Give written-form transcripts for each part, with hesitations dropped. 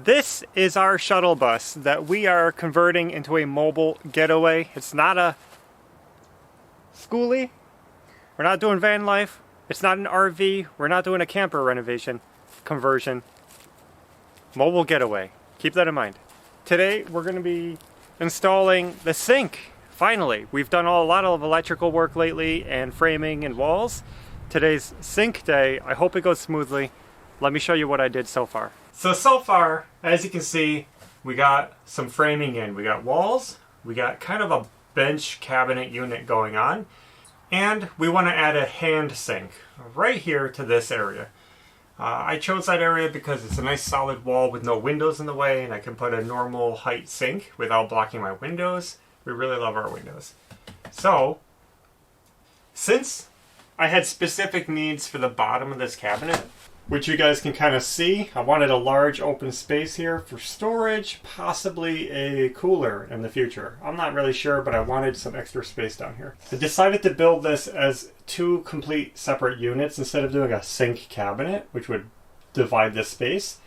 This is our shuttle bus that we are converting into a mobile getaway. It's not a schoolie. We're not doing van life. It's not an RV. We're not doing a camper conversion. Mobile getaway. Keep that in mind. Today we're going to be installing the sink. Finally, we've done a lot of electrical work lately and framing and walls. Today's sink day. I hope it goes smoothly. Let me show you what I did so far. So far, as you can see, we got some framing in. We got walls, we got kind of a bench cabinet unit going on, and we want to add a hand sink right here to this area. I chose that area because it's a nice solid wall with no windows in the way, and I can put a normal height sink without blocking my windows. We really love our windows. So, since I had specific needs for the bottom of this cabinet, which you guys can kind of see, I wanted a large open space here for storage, possibly a cooler in the future. I'm not really sure, but I wanted some extra space down here. I decided to build this as two complete separate units instead of doing a sink cabinet, which would divide this space.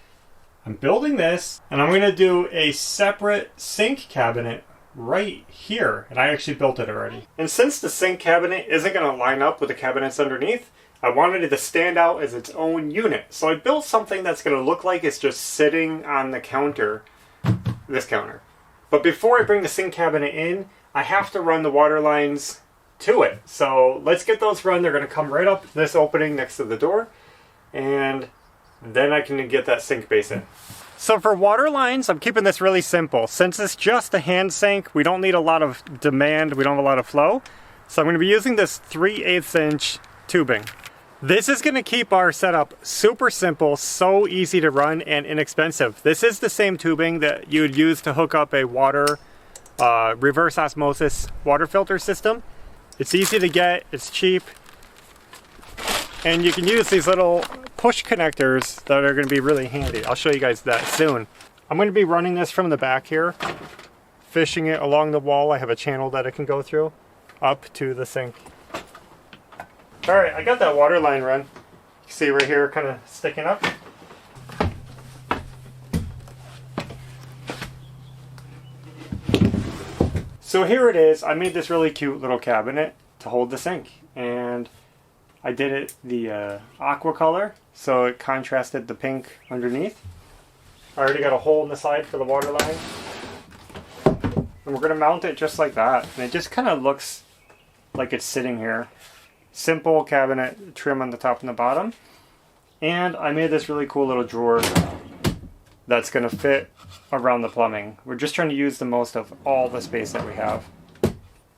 I'm building this, and I'm going to do a separate sink cabinet right here, and I actually built it already. And since the sink cabinet isn't going to line up with the cabinets underneath, I wanted it to stand out as its own unit. So I built something that's going to look like it's just sitting on the counter, this counter. But before I bring the sink cabinet in, I have to run the water lines to it. So let's get those run. They're going to come right up this opening next to the door, and then I can get that sink basin. So for water lines, I'm keeping this really simple. Since it's just a hand sink, we don't need a lot of demand, we don't have a lot of flow. So I'm going to be using this 3/8 inch tubing. This is going to keep our setup super simple, so easy to run and inexpensive. This is the same tubing that you would use to hook up a water reverse osmosis water filter system. It's easy to get, it's cheap, and you can use these little push connectors that are going to be really handy. I'll show you guys that soon. I'm going to be running this from the back here, fishing it along the wall. I have a channel that it can go through up to the sink. Alright, I got that water line run. You can see right here kind of sticking up. So here it is. I made this really cute little cabinet to hold the sink. And I did it the aqua color, so it contrasted the pink underneath. I already got a hole in the side for the water line. And we're going to mount it just like that. And it just kind of looks like it's sitting here. Simple cabinet trim on the top and the bottom. And I made this really cool little drawer that's going to fit around the plumbing. We're just trying to use the most of all the space that we have.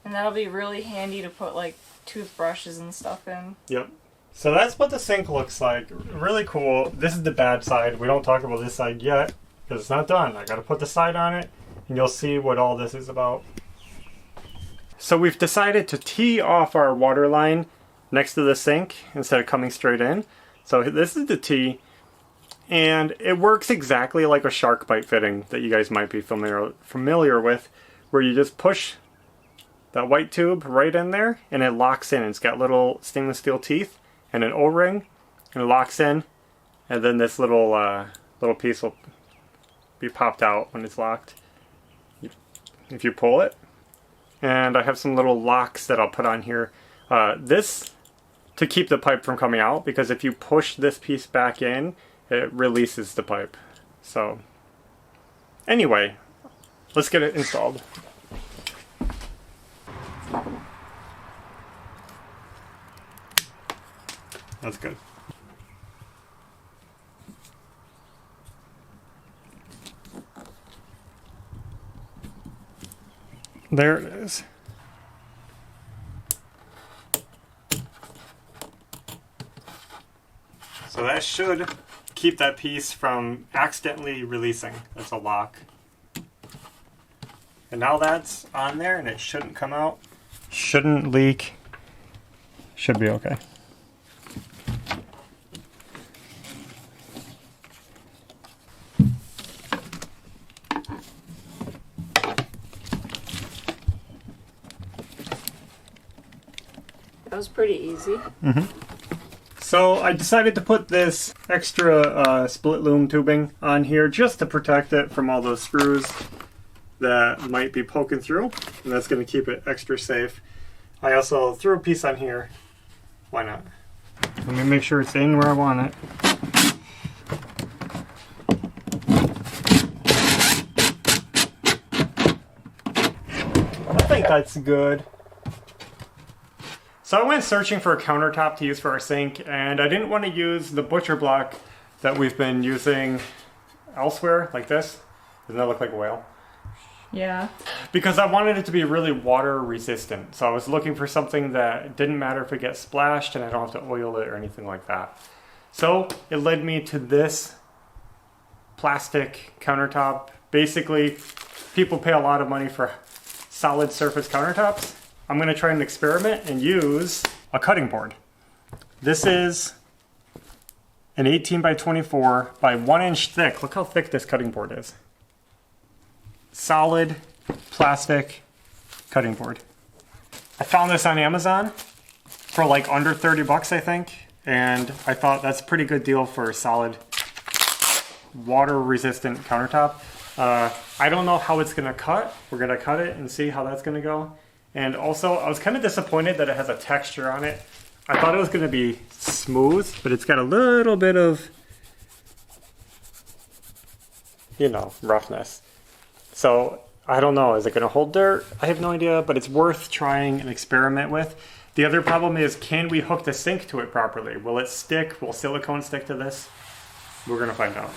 And that'll be really handy to put like toothbrushes and stuff in. Yep. So that's what the sink looks like. Really cool. This is the bad side. We don't talk about this side yet because it's not done. I got to put the side on it and you'll see what all this is about. So we've decided to tee off our water line next to the sink instead of coming straight in. So this is the T, and it works exactly like a shark bite fitting that you guys might be familiar with, where you just push that white tube right in there and it locks in. It's got little stainless steel teeth and an O-ring, and it locks in, and then this little piece will be popped out when it's locked if you pull it. And I have some little locks that I'll put on here. This to keep the pipe from coming out, because if you push this piece back in, it releases the pipe. So anyway, let's get it installed. That's good. There it is. So that should keep that piece from accidentally releasing. That's a lock. And now that's on there and it shouldn't come out. Shouldn't leak. Should be okay. That was pretty easy. Mm-hmm. So I decided to put this extra split loom tubing on here just to protect it from all those screws that might be poking through, and that's going to keep it extra safe. I also threw a piece on here. Why not? Let me make sure it's in where I want it. I think that's good. So I went searching for a countertop to use for our sink, and I didn't want to use the butcher block that we've been using elsewhere, like this. Doesn't that look like a whale? Yeah. Because I wanted it to be really water resistant. So I was looking for something that didn't matter if it gets splashed and I don't have to oil it or anything like that. So it led me to this plastic countertop. Basically, people pay a lot of money for solid surface countertops. I'm going to try an experiment and use a cutting board. This is an 18 by 24 by 1 inch thick. Look how thick this cutting board is. Solid plastic cutting board. I found this on Amazon for like under 30 bucks, I think. And I thought that's a pretty good deal for a solid water resistant countertop. I don't know how it's going to cut. We're going to cut it and see how that's going to go. And also, I was kind of disappointed that it has a texture on it. I thought it was going to be smooth, but it's got a little bit of, you know, roughness. So, I don't know. Is it going to hold dirt? I have no idea, but it's worth trying an experiment with. The other problem is, can we hook the sink to it properly? Will it stick? Will silicone stick to this? We're going to find out.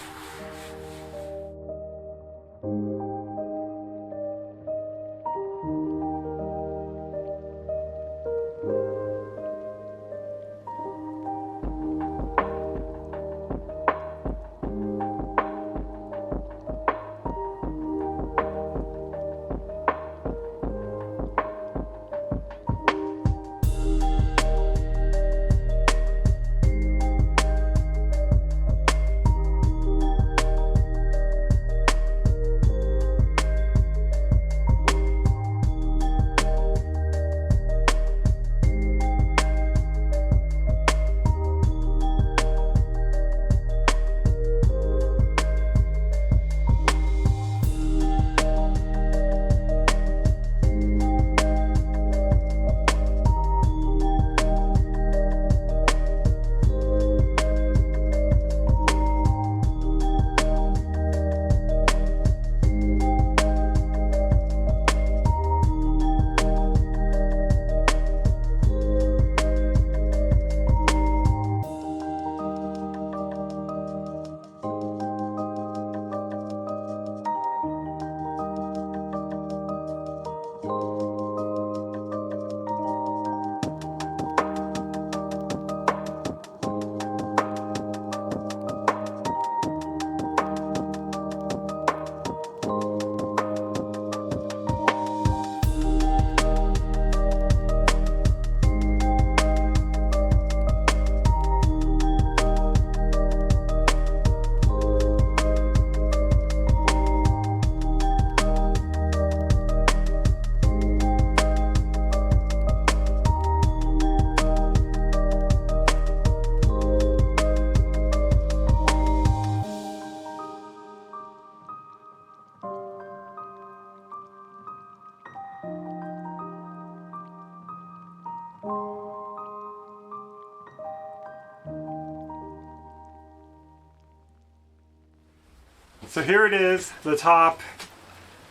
So here it is, the top.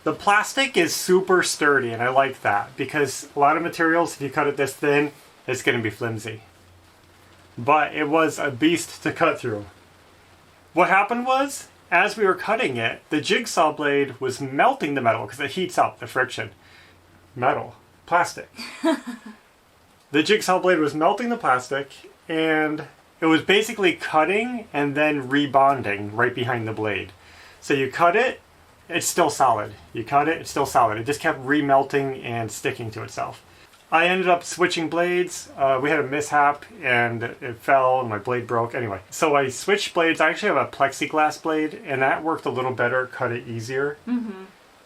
The plastic is super sturdy, and I like that because a lot of materials, if you cut it this thin, it's going to be flimsy. But it was a beast to cut through. What happened was, as we were cutting it, the jigsaw blade was melting the metal because it heats up, the friction. Metal. Plastic. The jigsaw blade was melting the plastic, and it was basically cutting and then rebonding right behind the blade. So you cut it, it's still solid. You cut it, it's still solid. It just kept remelting and sticking to itself. I ended up switching blades. We had a mishap and it fell and my blade broke. Anyway, so I switched blades. I actually have a plexiglass blade and that worked a little better, cut it easier,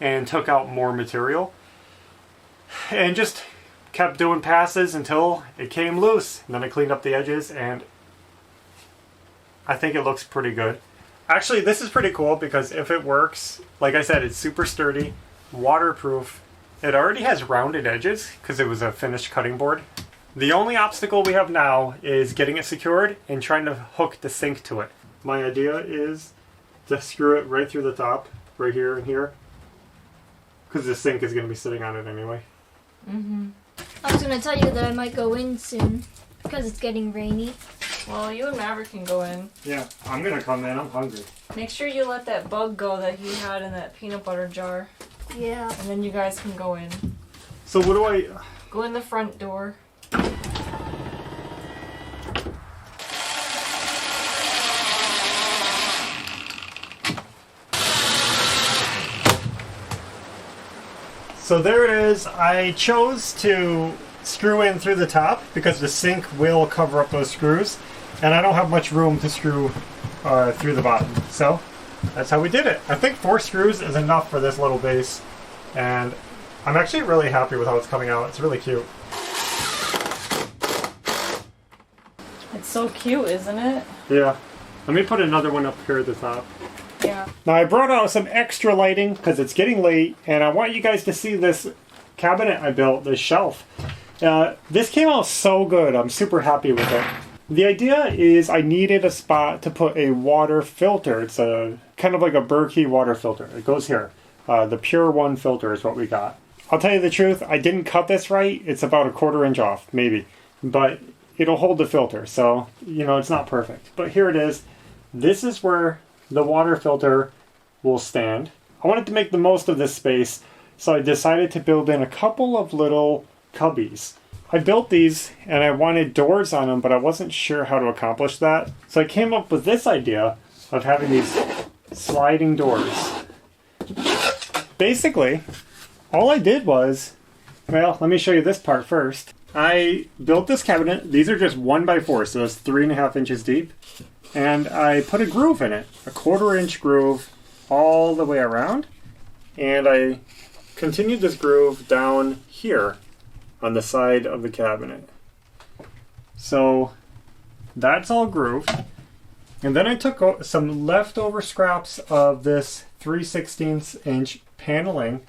and took out more material. And just kept doing passes until it came loose. And then I cleaned up the edges and I think it looks pretty good. Actually, this is pretty cool because if it works, like I said, it's super sturdy, waterproof. It already has rounded edges because it was a finished cutting board. The only obstacle we have now is getting it secured and trying to hook the sink to it. My idea is to screw it right through the top, right here and here, because the sink is going to be sitting on it anyway. I was going to tell you that I might go in soon because it's getting rainy. Well, you and Maverick can go in. Yeah, I'm going to come in. I'm hungry. Make sure you let that bug go that he had in that peanut butter jar. Yeah. And then you guys can go in. So what do I... Go in the front door. So there it is. I chose to screw in through the top because the sink will cover up those screws, and I don't have much room to screw through the bottom. So that's how we did it. I think 4 screws is enough for this little base, and I'm actually really happy with how it's coming out. It's really cute. It's so cute, isn't it? Yeah. Let me put another one up here at the top. Yeah. Now I brought out some extra lighting because it's getting late, and I want you guys to see this cabinet I built, this shelf. This came out so good. I'm super happy with it. The idea is I needed a spot to put a water filter. It's a kind of like a Berkey water filter. It goes here. The Pure One filter is what we got. I'll tell you the truth, I didn't cut this right. It's about a 1/4 inch off, maybe. But it'll hold the filter, so, you know, it's not perfect. But here it is. This is where the water filter will stand. I wanted to make the most of this space, so I decided to build in a couple of little cubbies. I built these and I wanted doors on them, but I wasn't sure how to accomplish that. So I came up with this idea of having these sliding doors. Basically, all I did was, well, let me show you this part first. I built this cabinet. These are just 1x4, so it's 3.5 inches deep. And I put a groove in it, a 1/4 inch groove all the way around. And I continued this groove down here on the side of the cabinet. So that's all grooved. And then I took some leftover scraps of this 3/16 inch paneling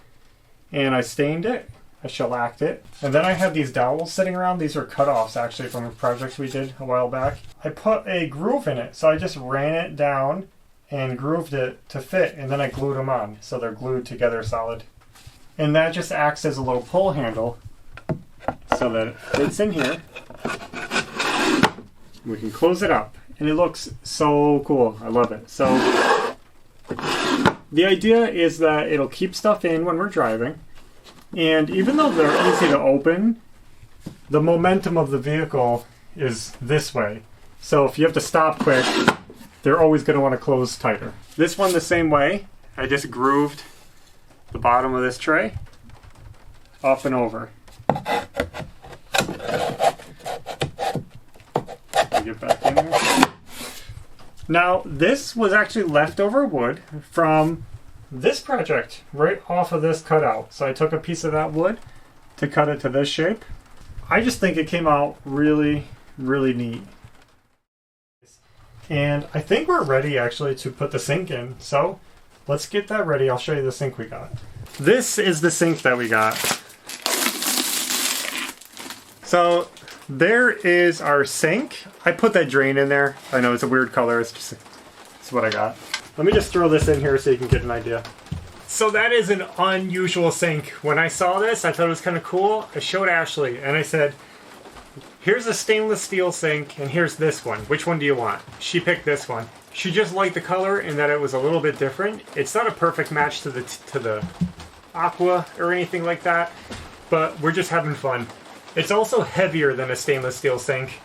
and I stained it. I shellacked it. And then I had these dowels sitting around. These are cut-offs actually from a project we did a while back. I put a groove in it, so I just ran it down and grooved it to fit, and then I glued them on, so they're glued together solid. And that just acts as a little pull handle so that it fits in here. We can close it up, and it looks so cool. I love it. So the idea is that it'll keep stuff in when we're driving. And even though they're easy to open, the momentum of the vehicle is this way. So if you have to stop quick, they're always going to want to close tighter. This one the same way. I just grooved the bottom of this tray up and over. Get back in there. Now, this was actually leftover wood from this project right off of this cutout. So I took a piece of that wood to cut it to this shape. I just think it came out really, really neat. And I think we're ready actually to put the sink in. So let's get that ready. I'll show you the sink we got. This is the sink that we got. So there is our sink. I put that drain in there. I know it's a weird color. It's what I got. Let me just throw this in here so you can get an idea. So that is an unusual sink. When I saw this, I thought it was kind of cool. I showed Ashley and I said, here's a stainless steel sink and here's this one. Which one do you want? She picked this one. She just liked the color and that it was a little bit different. It's not a perfect match to the aqua or anything like that, but we're just having fun. It's also heavier than a stainless steel sink,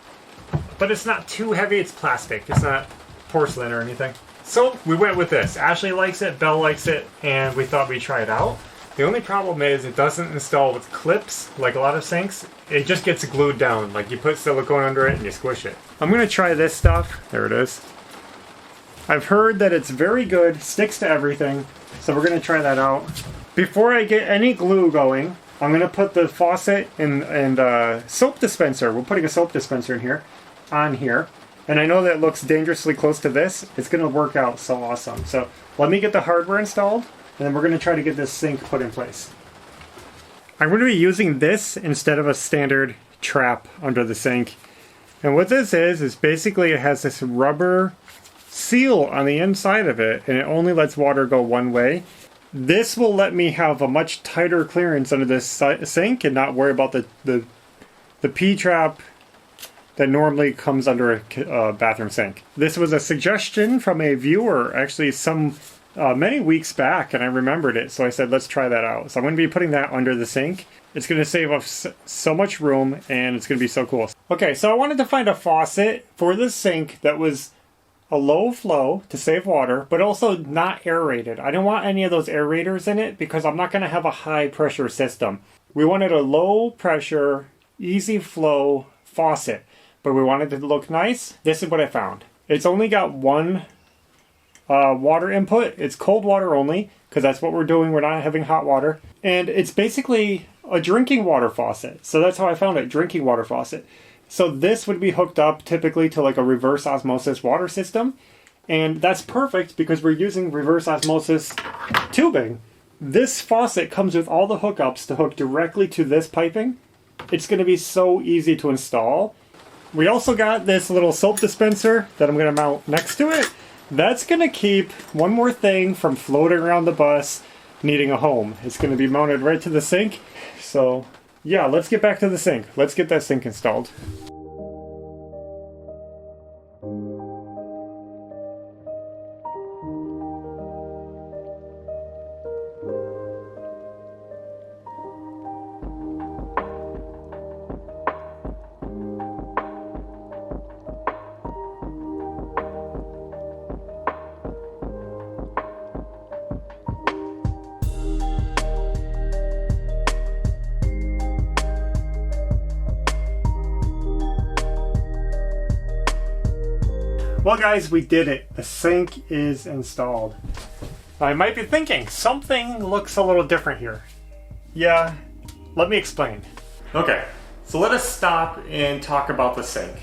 but it's not too heavy. It's plastic. It's not porcelain or anything. So we went with this. Ashley likes it, Belle likes it, and we thought we'd try it out. The only problem is it doesn't install with clips like a lot of sinks. It just gets glued down. Like you put silicone under it and you squish it. I'm going to try this stuff. There it is. I've heard that it's very good, sticks to everything, so we're going to try that out. Before I get any glue going, I'm going to put the faucet and soap dispenser. We're putting a soap dispenser in here, on here. And I know that it looks dangerously close to this. It's going to work out so awesome. So let me get the hardware installed, and then we're going to try to get this sink put in place. I'm going to be using this instead of a standard trap under the sink. And what this is basically it has this rubber seal on the inside of it, and it only lets water go one way. This will let me have a much tighter clearance under this sink and not worry about the P-trap that normally comes under a bathroom sink. This was a suggestion from a viewer actually many weeks back, and I remembered it, so I said let's try that out. So I'm going to be putting that under the sink. It's going to save us so much room, and it's going to be so cool. Okay, so I wanted to find a faucet for the sink that was a low flow to save water, but also not aerated. I didn't want any of those aerators in it because I'm not going to have a high pressure system. We wanted a low pressure, easy flow faucet, but we wanted it to look nice. This is what I found. It's only got one water input. It's cold water only because that's what we're doing. We're not having hot water. And it's basically a drinking water faucet. So that's how I found it, drinking water faucet. So this would be hooked up typically to like a reverse osmosis water system. And that's perfect because we're using reverse osmosis tubing. This faucet comes with all the hookups to hook directly to this piping. It's going to be so easy to install. We also got this little soap dispenser that I'm going to mount next to it. That's going to keep one more thing from floating around the bus needing a home. It's going to be mounted right to the sink. So yeah, let's get back to the sink. Let's get that sink installed. Well guys, we did it. The sink is installed. I might be thinking, something looks a little different here. Yeah, let me explain. Okay, so let us stop and talk about the sink.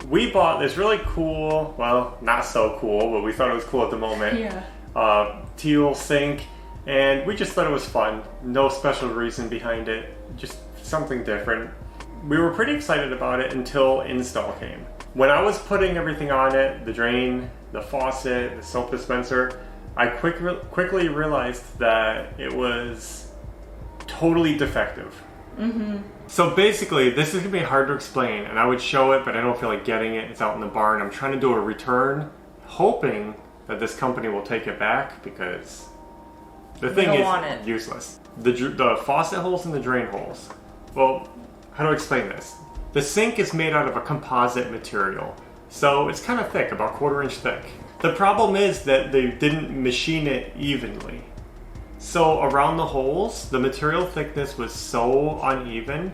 We bought this really cool, well, not so cool, but we thought it was cool at the moment. Teal sink, and we just thought it was fun. No special reason behind it, just something different. We were pretty excited about it until install came. When I was putting everything on it, the drain, the faucet, the soap dispenser, I quickly realized that it was totally defective. So basically, this is going to be hard to explain, and I would show it, but I don't feel like getting it. It's out in the barn. I'm trying to do a return, hoping that this company will take it back, because the thing is useless. The faucet holes and the drain holes. Well, how do I explain this? The sink is made out of a composite material, so it's kind of thick, about 1/4 inch thick. The problem is that they didn't machine it evenly. So around the holes, the material thickness was so uneven.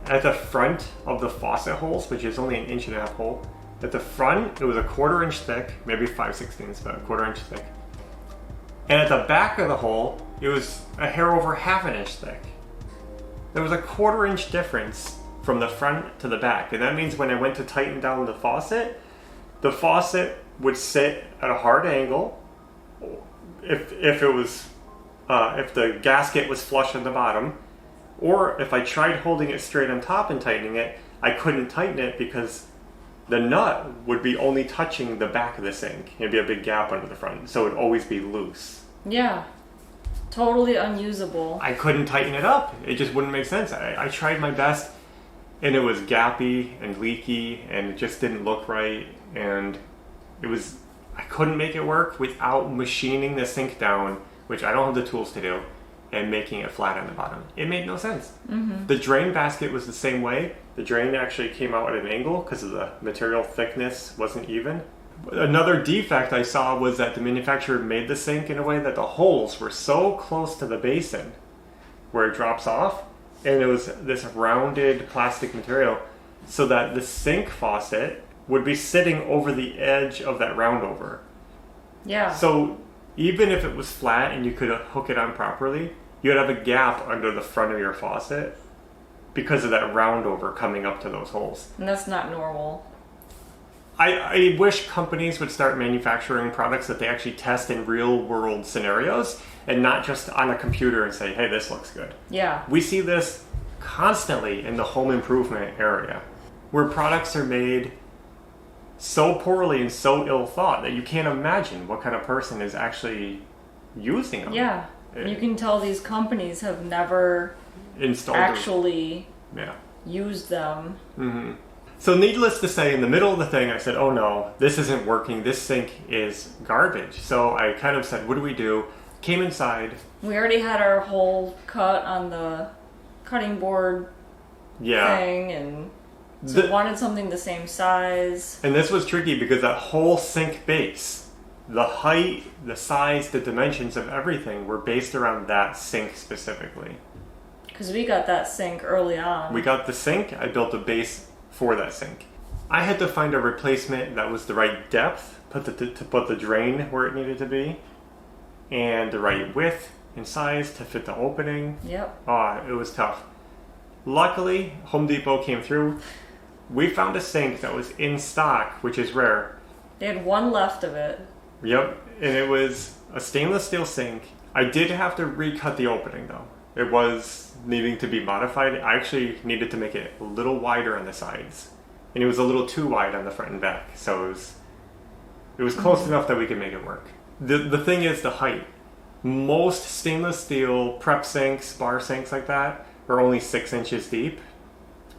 At the front of the faucet holes, which is only 1.5 inch hole, at the front it was a 1/4 inch thick, maybe 5/16, but 1/4 inch thick. And at the back of the hole, it was a hair over 1/2 inch thick. There was a 1/4 inch difference from the front to the back, and that means when I went to tighten down the faucet would sit at a hard angle. If the gasket was flush on the bottom, or if I tried holding it straight on top and tightening it, I couldn't tighten it because the nut would be only touching the back of the sink. It'd be a big gap under the front, so it would always be loose. Yeah. Totally unusable. I couldn't tighten it up. It just wouldn't make sense. I tried my best, and it was gappy and leaky, and it just didn't look right, and I couldn't make it work without machining the sink down, which I don't have the tools to do, and making it flat on the bottom. It made no sense. The drain basket was the same way. The drain actually came out at an angle because of the material thickness wasn't even. Another defect I saw was that the manufacturer made the sink in a way that the holes were so close to the basin where it drops off, and it was this rounded plastic material, so that the sink faucet would be sitting over the edge of that roundover. Yeah. So even if it was flat and you could hook it on properly, you'd have a gap under the front of your faucet because of that roundover coming up to those holes. And that's not normal. I wish companies would start manufacturing products that they actually test in real world scenarios and not just on a computer and say, hey, this looks good. Yeah. We see this constantly in the home improvement area where products are made so poorly and so ill thought that you can't imagine what kind of person is actually using them. Yeah. You can tell these companies have never Installed actually yeah. used them. Mm-hmm. So needless to say, in the middle of the thing, I said, oh no, this isn't working. This sink is garbage. So I kind of said, what do we do? Came inside. We already had our hole cut on the cutting board thing, and so we wanted something the same size. And this was tricky because that whole sink base, the height, the size, the dimensions of everything were based around that sink specifically. Because we got that sink early on. We got the sink, I built a base for that sink. I had to find a replacement that was the right depth, to put the drain where it needed to be, and the right width and size to fit the opening. Yep. It was tough. Luckily, Home Depot came through. We found a sink that was in stock, which is rare. They had one left of it. Yep, and it was a stainless steel sink. I did have to recut the opening though. It was needing to be modified. I actually needed to make it a little wider on the sides. And it was a little too wide on the front and back. So it was close enough that we could make it work. The thing is the height. Most stainless steel prep sinks, bar sinks like that, are only 6 inches deep.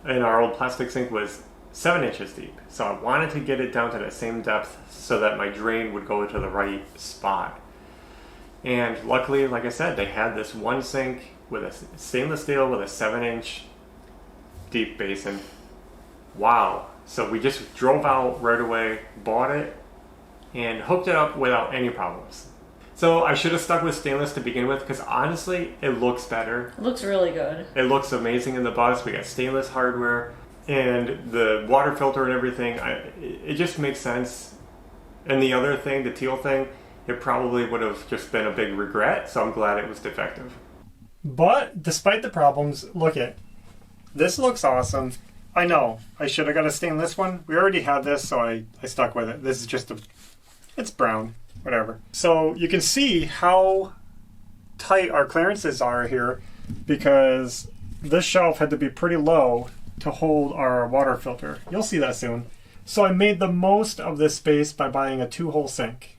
And our old plastic sink was 7 inches deep. So I wanted to get it down to that same depth so that my drain would go to the right spot. And luckily, like I said, they had this one sink with a stainless steel with a 7-inch deep basin. Wow. So we just drove out right away, bought it, and hooked it up without any problems. So I should have stuck with stainless to begin with because honestly, it looks better. It looks really good. It looks amazing in the bus. We got stainless hardware and the water filter and everything. It just makes sense. And the other thing, the teal thing, it probably would have just been a big regret. So I'm glad it was defective. But despite the problems, look at this looks awesome. I know I should have got a stainless one. We already had this, so I stuck with it. This is just it's brown, whatever. So you can see how tight our clearances are here because this shelf had to be pretty low to hold our water filter. You'll see that soon. So I made the most of this space by buying a 2-hole sink.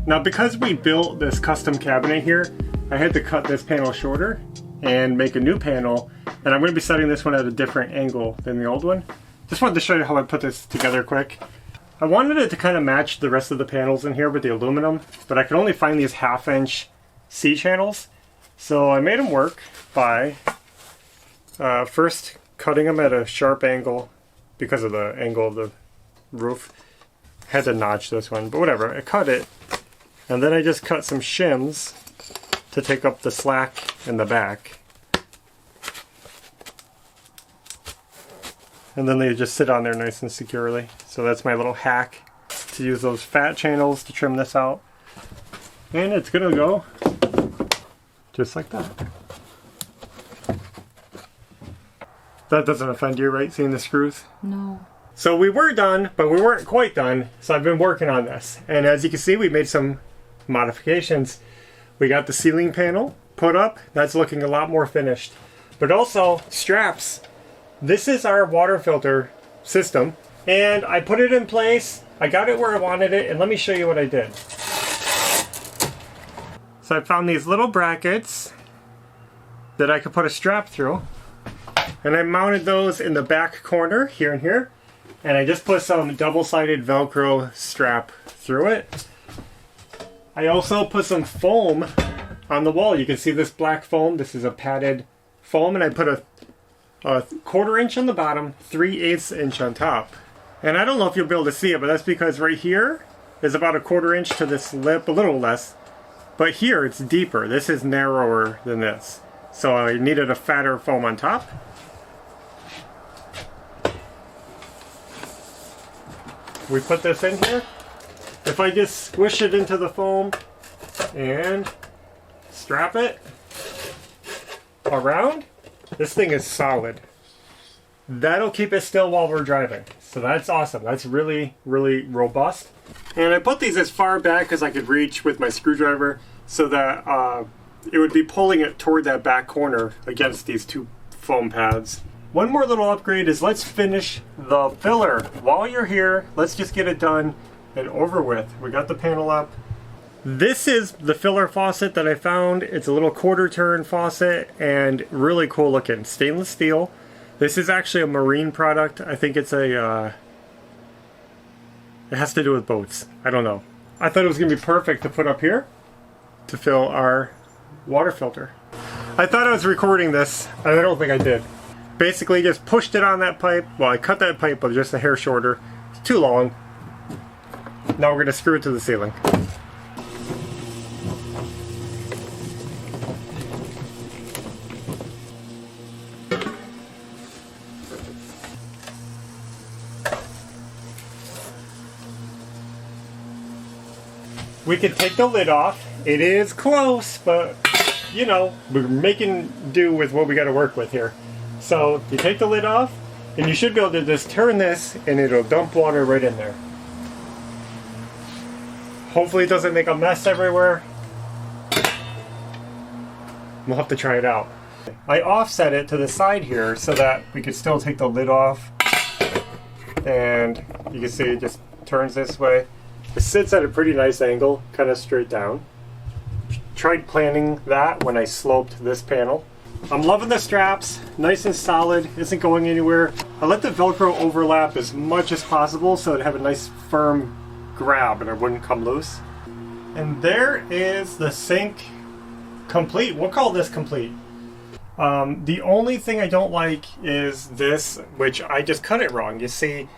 Now because we built this custom cabinet here, I had to cut this panel shorter and make a new panel, and I'm going to be setting this one at a different angle than the old one. Just wanted to show you how I put this together quick. I wanted it to kind of match the rest of the panels in here with the aluminum, but I could only find these 1/2-inch C-channels, so I made them work by first cutting them at a sharp angle because of the angle of the roof. Had to notch this one, but whatever, I cut it. And then I just cut some shims to take up the slack in the back. And then they just sit on there nice and securely. So that's my little hack to use those fat channels to trim this out. And it's gonna go just like that. That doesn't offend you, right? Seeing the screws? No. So we were done, but we weren't quite done. So I've been working on this. And as you can see, we made some modifications. We got the ceiling panel put up. That's looking a lot more finished. But also straps. This is our water filter system, And I put it in place. I got it where I wanted it, and let me show you what I did. So I found these little brackets that I could put a strap through. And I mounted those in the back corner, here and here. And I just put some double-sided Velcro strap through it. I also put some foam on the wall. You can see this black foam. This is a padded foam, and I put a 1/4 inch on the bottom, 3/8 inch on top. And I don't know if you'll be able to see it, but that's because right here is about a 1/4 inch to this lip, a little less. But here it's deeper. This is narrower than this. So I needed a fatter foam on top. We put this in here. If I just squish it into the foam and strap it around, this thing is solid. That'll keep it still while we're driving. So that's awesome. That's really, really robust. And I put these as far back as I could reach with my screwdriver so that it would be pulling it toward that back corner against these two foam pads. One more little upgrade is let's finish the filler. While you're here, let's just get it done and over with. We got the panel up. This is the filler faucet that I found. It's a little 1/4 turn faucet and really cool looking. Stainless steel. This is actually a marine product. I think it's a, it has to do with boats. I don't know. I thought it was gonna be perfect to put up here to fill our water filter. I thought I was recording this, and I don't think I did. Basically just pushed it on that pipe. Well, I cut that pipe, but just a hair shorter. It's too long. Now we're gonna screw it to the ceiling. We can take the lid off. It is close, but you know, we're making do with what we got to work with here. So you take the lid off, and you should be able to just turn this, and it'll dump water right in there. Hopefully it doesn't make a mess everywhere. We'll have to try it out. I offset it to the side here so that we could still take the lid off. And you can see it just turns this way. It sits at a pretty nice angle, kind of straight down. Tried planning that when I sloped this panel. I'm loving the straps, nice and solid, isn't going anywhere. I let the Velcro overlap as much as possible so it'd have a nice firm grab and it wouldn't come loose. And there is the sink complete. We'll call this complete. The only thing I don't like is this, which I just cut it wrong. You see,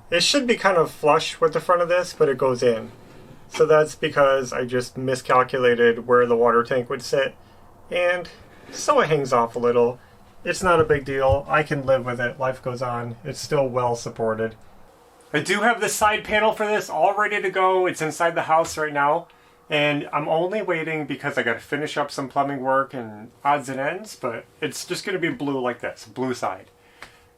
it should be kind of flush with the front of this, but it goes in. So that's because I just miscalculated where the water tank would sit. And so it hangs off a little. It's not a big deal. I can live with it. Life goes on. It's still well supported. I do have the side panel for this all ready to go. It's inside the house right now. And I'm only waiting because I got to finish up some plumbing work and odds and ends. But it's just going to be blue like this. Blue side.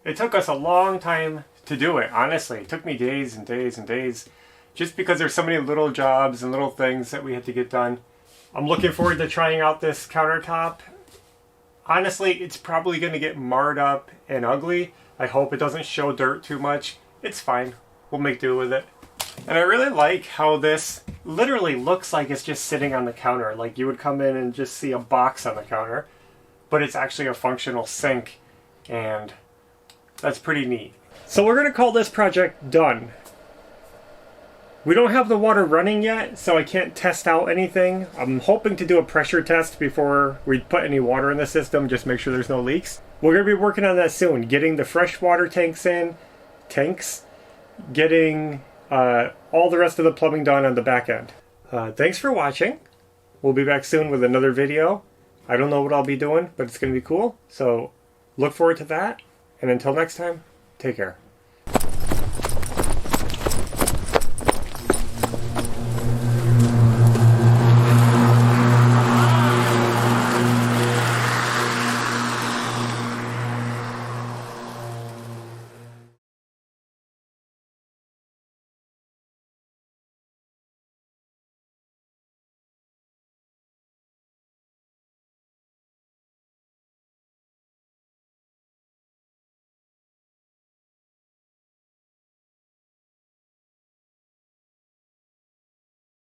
It took us a long time to do it, honestly. It took me days and days and days. Just because there's so many little jobs and little things that we had to get done. I'm looking forward to trying out this countertop. Honestly, it's probably going to get marred up and ugly. I hope it doesn't show dirt too much. It's fine. We'll make do with it. And I really like how this literally looks like it's just sitting on the counter. Like you would come in and just see a box on the counter. But it's actually a functional sink. And that's pretty neat. So we're going to call this project done. We don't have the water running yet, so I can't test out anything. I'm hoping to do a pressure test before we put any water in the system, just make sure there's no leaks. We're going to be working on that soon, getting the fresh water tanks in, getting all the rest of the plumbing done on the back end. Thanks for watching. We'll be back soon with another video. I don't know what I'll be doing, but it's going to be cool. So look forward to that. And until next time, take care.